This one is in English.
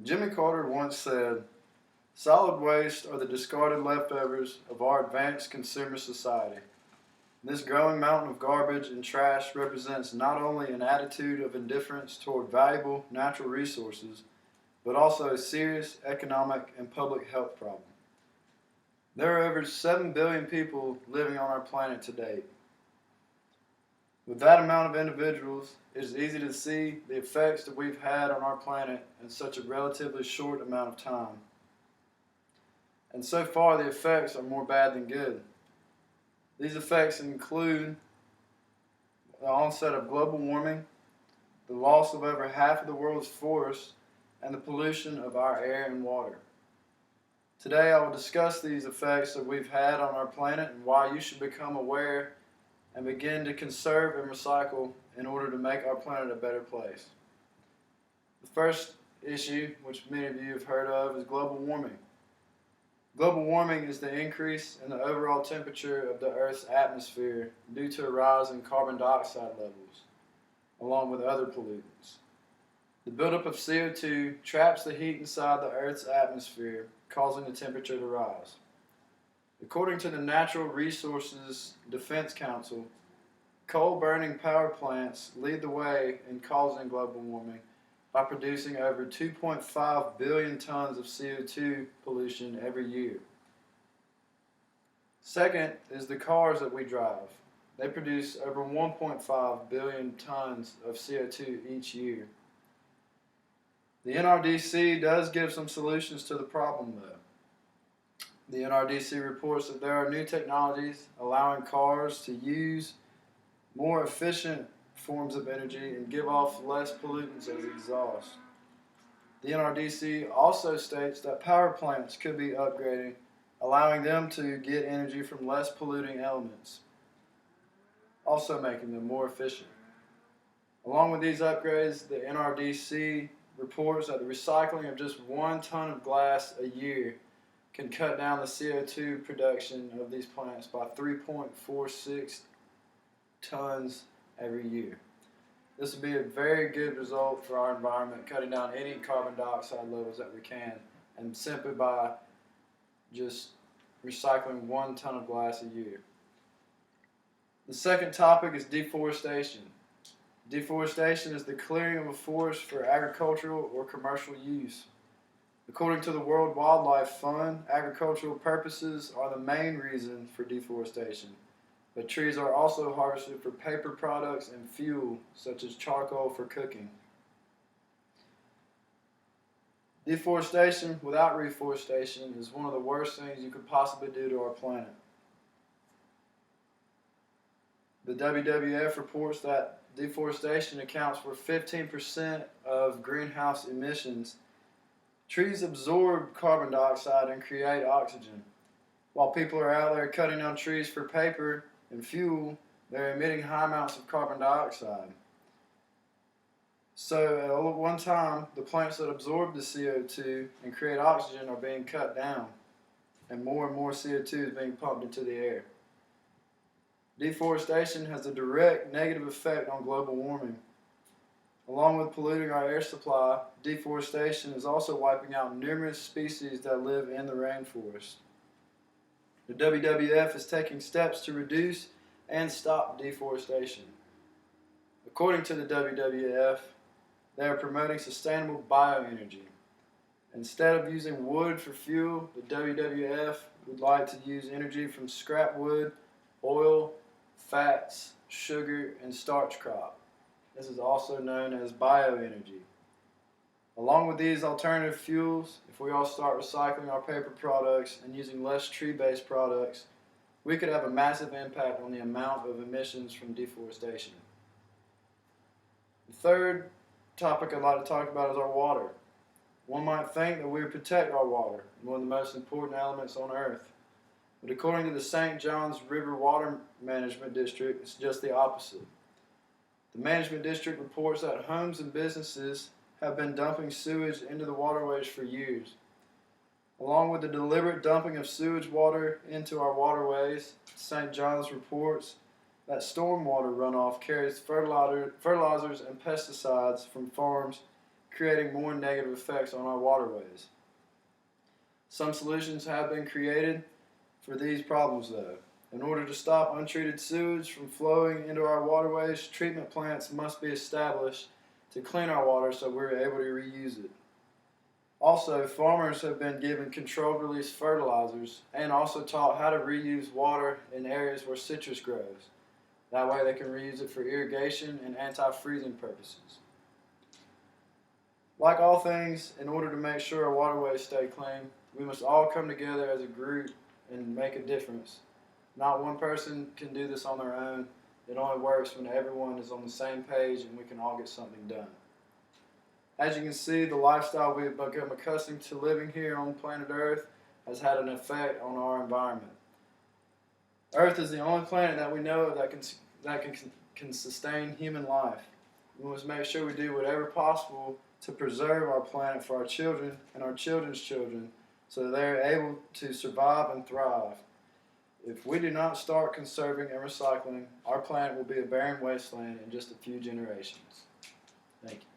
Jimmy Carter once said, "Solid waste are the discarded leftovers of our advanced consumer society." This growing mountain of garbage and trash represents not only an attitude of indifference toward valuable natural resources, but also a serious economic and public health problem. There are over 7 billion people living on our planet today. With that amount of individuals, it is easy to see the effects that we've had on our planet in such a relatively short amount of time. And so far, the effects are more bad than good. These effects include the onset of global warming, the loss of over half of the world's forests, and the pollution of our air and water. Today, I will discuss these effects that we've had on our planet and why you should become aware and begin to conserve and recycle in order to make our planet a better place. The first issue, which many of you have heard of, is global warming. Global warming is the increase in the overall temperature of the Earth's atmosphere due to a rise in carbon dioxide levels, along with other pollutants. The buildup of CO2 traps the heat inside the Earth's atmosphere, causing the temperature to rise. According to the Natural Resources Defense Council, coal-burning power plants lead the way in causing global warming by producing over 2.5 billion tons of CO2 pollution every year. Second is the cars that we drive. They produce over 1.5 billion tons of CO2 each year. The NRDC does give some solutions to the problem, though. The NRDC reports that there are new technologies allowing cars to use more efficient forms of energy and give off less pollutants as exhaust. The NRDC also states that power plants could be upgraded, allowing them to get energy from less polluting elements, also making them more efficient. Along with these upgrades, the NRDC reports that the recycling of just 1 ton of glass a year can cut down the CO2 production of these plants by 3.46 tons every year. This would be a very good result for our environment, cutting down any carbon dioxide levels that we can, and simply by just recycling 1 ton of glass a year. The second topic is deforestation. Deforestation is the clearing of a forest for agricultural or commercial use. According to the World Wildlife Fund, agricultural purposes are the main reason for deforestation, but trees are also harvested for paper products and fuel, such as charcoal for cooking. Deforestation without reforestation is one of the worst things you could possibly do to our planet. The WWF reports that deforestation accounts for 15% of greenhouse emissions. Trees absorb carbon dioxide and create oxygen. While people are out there cutting down trees for paper and fuel, they're emitting high amounts of carbon dioxide. So at one time, the plants that absorb the CO2 and create oxygen are being cut down, and more CO2 is being pumped into the air. Deforestation has a direct negative effect on global warming. Along with polluting our air supply, deforestation is also wiping out numerous species that live in the rainforest. The WWF is taking steps to reduce and stop deforestation. According to the WWF, they are promoting sustainable bioenergy. Instead of using wood for fuel, the WWF would like to use energy from scrap wood, oil, fats, sugar, and starch crop. This is also known as bioenergy. Along with these alternative fuels, if we all start recycling our paper products and using less tree-based products, we could have a massive impact on the amount of emissions from deforestation. The third topic I'd like to talk about is our water. One might think that we protect our water, one of the most important elements on Earth. But according to the St. Johns River Water Management District, it's just the opposite. The management district reports that homes and businesses have been dumping sewage into the waterways for years. Along with the deliberate dumping of sewage water into our waterways, St. John's reports that stormwater runoff carries fertilizers and pesticides from farms, creating more negative effects on our waterways. Some solutions have been created for these problems, though. In order to stop untreated sewage from flowing into our waterways, treatment plants must be established to clean our water so we're able to reuse it. Also, farmers have been given controlled release fertilizers and also taught how to reuse water in areas where citrus grows. That way they can reuse it for irrigation and anti-freezing purposes. Like all things, in order to make sure our waterways stay clean, we must all come together as a group and make a difference. Not one person can do this on their own. It only works when everyone is on the same page and we can all get something done. As you can see, the lifestyle we have become accustomed to living here on planet Earth has had an effect on our environment. Earth is the only planet that we know of that can sustain human life. We must make sure we do whatever possible to preserve our planet for our children and our children's children so that they are able to survive and thrive. If we do not start conserving and recycling, our planet will be a barren wasteland in just a few generations. Thank you.